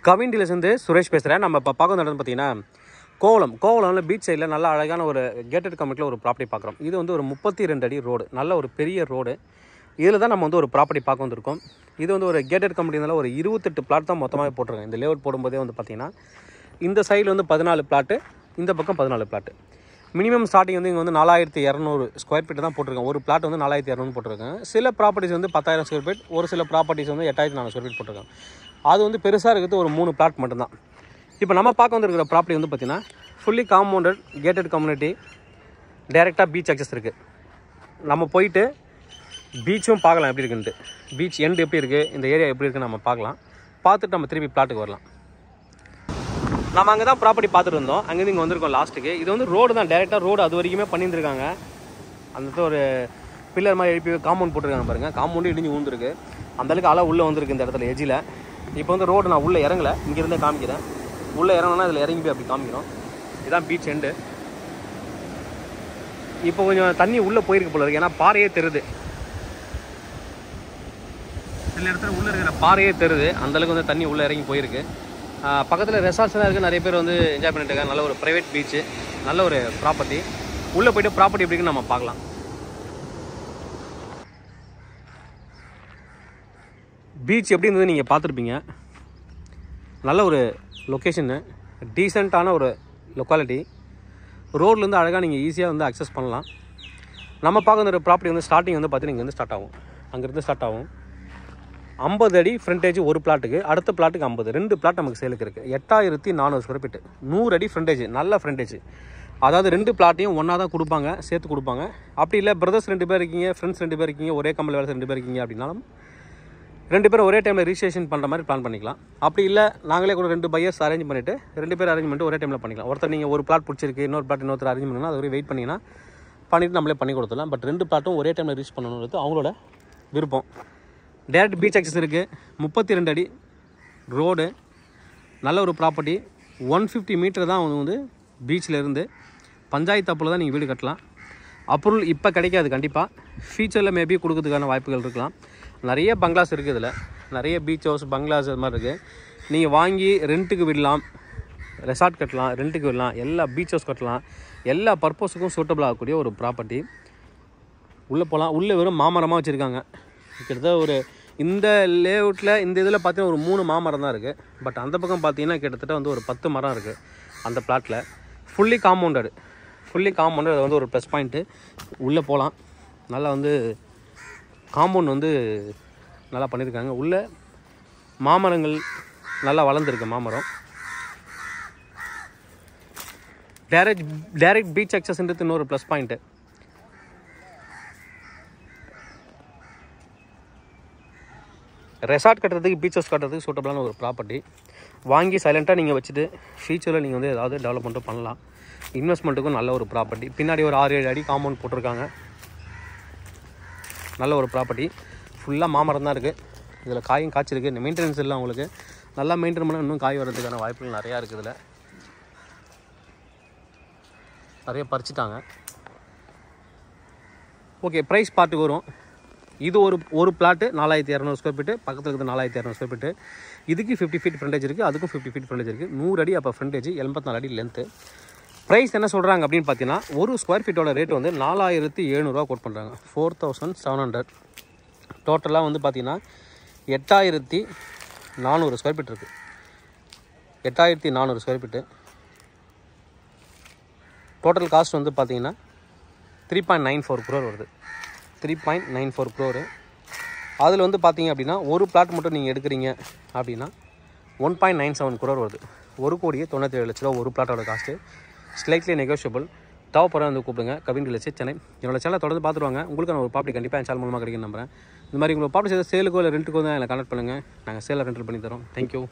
கவின் டீலர்ஸ்லேருந்து சுரேஷ் பேசுகிறேன். நம்ம இப்போ பார்க்க வந்தது பார்த்தீங்கன்னா கோவளம்ல பீச் சைடில் நல்ல அழகான ஒரு கேட்டட் கம்யூனிட்டியில் ஒரு ப்ராப்பர்ட்டி பார்க்குறோம். இது வந்து ஒரு 32 அடி ரோடு, நல்ல ஒரு பெரிய ரோடு. இதில் தான் நம்ம வந்து ஒரு ப்ராப்பர்ட்டி பார்க்க வந்திருக்கோம். இது வந்து ஒரு கேட்டட் கம்யூனிட்டினால ஒரு 28 பிளாட் தான் மொத்தமாக போட்டிருக்கேன். இந்த லேஅவுட் போடும்போதே வந்து பார்த்தீங்கன்னா இந்த சைடில் வந்து 14 பிளாட்டு, இந்த பக்கம் 14 பிளாட்டு. மினிமம் ஸ்டார்டிங் வந்து இங்கே வந்து 4200 ஸ்கொயர் ஃபீட் தான் போட்டிருக்கேன். ஒரு பிளாட் வந்து 4200 போட்டிருக்கேன். சில ப்ராப்பர்ட்டிஸ் வந்து 10,000 ஸ்கொயர் ஃபீட், ஒரு சில ப்ராப்பர்ட்டிஸ் வந்து 8400 ஸ்கொயர் ஃபீட் போட்டிருக்கேன். அது வந்து பெருசாக இருக்கிறது ஒரு 3 பிளாட் மட்டும்தான். இப்போ நம்ம பார்க்க வந்துருக்கிற ப்ராப்பர்ட்டி வந்து பார்த்தீங்கன்னா ஃபுல்லி காம்பவுண்டட் கேட்டட் கம்யூனிட்டி, டைரெக்டாக பீச் அக்சஸ் இருக்குது. நம்ம போயிட்டு பீச்சும் பார்க்கலாம் எப்படி இருக்குன்ட்டு. பீச் எண்டு எப்படி இருக்குது, இந்த ஏரியா எப்படி இருக்குன்னு நம்ம பார்க்கலாம். பார்த்துட்டு நம்ம திருப்பி பிளாட்டுக்கு வரலாம். நம்ம அங்கே தான் ப்ராப்பர்ட்டி பார்த்துட்டு இருந்தோம். அங்கேருந்து இங்கே வந்திருக்கோம் லாஸ்ட்டுக்கு. இது வந்து ரோடு தான், டேரெக்டாக ரோடு அது வரைக்குமே பண்ணியிருந்துருக்காங்க. அந்த ஒரு பில்லர் மாதிரி எழுப்பி காம்பவுண்ட் போட்டிருக்காங்க பாருங்கள். காம்பவுண்டு இடிஞ்சு ஊந்துருக்கு. அந்தளவுக்கு அலை உள்ளே வந்திருக்கு இந்த இடத்துல எஜ்ஜில். இப்போ வந்து ரோடு நான் உள்ளே இறங்கலை, இங்கேருந்தே காமிக்கிறேன். உள்ளே இறங்கணும்னா இதில் இறங்கி போய் அப்படி காமிக்கிறோம். இதுதான் பீச் எண்டு. இப்போ கொஞ்சம் தண்ணி உள்ளே போயிருக்கு போல இருக்குது, ஏன்னா பாறையே தெரியுது. சில இடத்துல உள்ளே இருக்கிற பாறையே தெரியுது. அந்தளவுக்கு வந்து தண்ணி உள்ளே இறங்கி போயிருக்கு. பக்கத்தில் ரெசார்ட்ஸ்லாம் இருக்குது, நிறைய பேர் வந்து என்ஜாய் பண்ணிட்டு இருக்காங்க. நல்ல ஒரு ப்ரைவேட் பீச்சு, நல்ல ஒரு ப்ராப்பர்ட்டி. உள்ளே போய்ட்டு ப்ராப்பர்ட்டி எப்படி இருக்குன்னு நம்ம பார்க்கலாம். பீச் எப்படி இருந்தது நீங்கள் பார்த்துருப்பீங்க. நல்ல ஒரு லொக்கேஷனு, டீசெண்டான ஒரு லொக்காலிட்டி. ரோட்லேருந்து அழகாக நீங்கள் ஈஸியாக வந்து அக்சஸ் பண்ணலாம். நம்ம பார்க்க ஒரு ப்ராப்பர்ட்டி வந்து ஸ்டார்டிங் வந்து பார்த்தீங்கன்னா இங்கேருந்து ஸ்டார்ட் ஆகும். அங்கேருந்து ஸ்டார்ட் ஆகும். 50 அடி ஃப்ரண்டேஜ் ஒரு பிளாட்டுக்கு, அடுத்த பிளாட்டுக்கு 50, 2 பிளாட் நமக்கு சேலுக்கு இருக்குது. 8400 ஸ்கொயர் ஃபீட், 100 அடி ஃப்ரண்டேஜ், நல்ல ஃப்ரண்டேஜ். அதாவது 2 பிளாட்டையும் ஒன்றா தான் கொடுப்பாங்க, சேர்த்து கொடுப்பாங்க. அப்படி இல்லை பிரதர்ஸ் 2 பேர் இருக்கீங்க, ஃப்ரெண்ட்ஸ் 2 பேர் இருக்கீங்க, ஒரே கம்பெனியில் வேலை 2 பேர் இருக்கீங்க அப்படின்னாலும் 2 பேரும் ஒரே டைமில் ரிஜிஸ்ட்ரேஷன் பண்ணுற மாதிரி பிளான் பண்ணிக்கலாம். அப்படி இல்லை நாங்களே கூட 2 பையர்ஸ் அரேஞ்ச் பண்ணிவிட்டு 2 பேர் அரேஞ்ச் பண்ணிட்டு ஒரே டைமில் பண்ணிக்கலாம். ஒருத்தர் நீங்கள் ஒரு பிளாட் பிடிச்சிருக்கு, இன்னொரு பிளாட் இன்னொருத்தர் அரேஞ்ச் பண்ணணும்னா அது வரை வெயிட் பண்ணிங்கன்னா பண்ணிவிட்டு நம்மளே பண்ணி கொடுத்துடலாம். பட் 2 பிளாட்டும் ஒரே டைமில் ரீச் பண்ணணுன்றது அவங்களோட விருப்பம். டேரக்ட் பீச் அக்சஸ் இருக்குது. 32 அடி ரோடு, நல்ல ஒரு ப்ராப்பர்ட்டி. 150 மீட்டர் தான் வந்து பீச்சில் இருந்து. பஞ்சாயத்து அப்பில் தான் நீங்கள் வீடு கட்டலாம். அப்ரூவல் இப்போ கிடைக்காது, கண்டிப்பாக ஃபியூச்சரில் மேபி கொடுக்கறதுக்கான வாய்ப்புகள் இருக்கலாம். நிறைய பங்களாஸ் இருக்குது இதில், நிறைய பீச் ஹவுஸ் பங்களாஸ் அது மாதிரி இருக்குது. நீங்கள் வாங்கி ரெண்ட்டுக்கு விடலாம், ரெசார்ட் கட்டலாம், ரெண்ட்டுக்கு விடலாம், எல்லா பீச் ஹவுஸ் கட்டலாம். எல்லா பர்பஸுக்கும் சூட்டபிள் ஆகக்கூடிய ஒரு ப்ராப்பர்ட்டி. உள்ளே போகலாம். உள்ளே வெறும் மாமரமாக வச்சுருக்காங்க. கிட்டத்தட்ட ஒரு இந்த லேஅவுட்டில் இந்த இதில் பார்த்தீங்கன்னா ஒரு 3 மாமரம் தான் இருக்குது. பட் அந்த பக்கம் பார்த்தீங்கன்னா கிட்டத்தட்ட வந்து ஒரு 10 மரம் இருக்குது அந்த பிளாட்டில். ஃபுல்லி காம்பவுண்டடு, அது வந்து ஒரு ப்ளஸ் பாயிண்ட்டு. உள்ளே போகலாம். நல்லா வந்து காம்பவுண்ட் வந்து நல்லா பண்ணியிருக்காங்க. உள்ளே மாமரங்கள் நல்லா வளர்ந்துருக்கு. மாமரம் டைரக்ட் பீச் அக்சஸ்ன்றது இன்னொரு ப்ளஸ் பாயிண்ட்டு. ரெசார்ட் கட்டுறதுக்கு, பீச் ஹவுஸ் கட்டுறதுக்கு சூட்டபிளான ஒரு ப்ராப்பர்ட்டி. வாங்கி சைலண்ட்டாக நீங்கள் வச்சுட்டு ஃபியூச்சரில் நீங்கள் வந்து ஏதாவது டெவலப்மெண்ட்டும் பண்ணலாம். இன்வெஸ்ட்மெண்ட்டுக்கும் நல்ல ஒரு ப்ராப்பர்ட்டி. பின்னாடி ஒரு 6-7 அடி காம்பவுண்ட் போட்டிருக்காங்க. நல்ல ஒரு ப்ராப்பர்ட்டி. ஃபுல்லாக மாமரம் தான் இருக்குது. இதில் காயும் காய்ச்சிருக்கு. மெயின்டெனன்ஸ் இல்லை உங்களுக்கு. நல்லா மெயின்டைன் பண்ணால் இன்னும் காய் வர்றதுக்கான வாய்ப்புகள் நிறையா இருக்குது. இதில் நிறைய பறிச்சிட்டாங்க. ஓகே, ப்ரைஸ் பார்ட்டுக்கு வரும். இது ஒரு பிளாட்டு 4200 ஸ்கொயர் ஃபீட்டு, பக்கத்தில் இருக்குது 4200 ஸ்கொயர் ஃபீட்டு. இதுக்கு 50 ஃபீட் ஃப்ரண்டேஜ் இருக்குது, அதுக்கும் 50 ஃபீட் ஃப்ரண்டேஜ் இருக்குது. 100 அடி அப்போ ஃப்ரண்டேஜ், 84 அடி லென்த்து. ப்ரைஸ் என்ன சொல்கிறாங்க அப்படின்னு பார்த்தீங்கன்னா, ஒரு ஸ்கொயர் ஃபீட்டோட ரேட் வந்து 4700 கோட் பண்ணுறாங்க. 4700. டோட்டலாக வந்து பார்த்தீங்கன்னா 8400 ஸ்கொயர் ஃபீட் இருக்குது. 8400 ஸ்கொயர் ஃபீட்டு. டோட்டல் காஸ்ட் வந்து பார்த்தீங்கன்னா 3.94 crore வருது. 3.94 crore. அதில் வந்து பார்த்தீங்க அப்படின்னா ஒரு பிளாட் மட்டும் நீங்கள் எடுக்கிறீங்க அப்படின்னா 1.97 crore வருது. 1,97,00,000 ஒரு பிளாட்டோட காஸ்ட்டு. Slightly negotiable. தேவைப்படுற வந்து கூப்பிடுங்க. கவின் டீலர்ஸ் சென்னை. என்னோட சேனலை தொடர்ந்து பார்த்துருவாங்க. உங்களுக்கு நான் ஒரு ப்ராப்பர்ட்டி கண்டிப்பாக என் சேனல் மூலமாக கிடைக்கும் நம்புறேன். இந்த மாதிரி உங்களுக்கு ப்ராப்பர்ட்டி சேலுக்கோ இல்லை ரெண்ட்டுக்கோ தான் என்னை கான்டக்ட் பண்ணுங்கள். நாங்கள் சேலில் ரெண்டல் பண்ணி தரோம். தேங்க்யூ.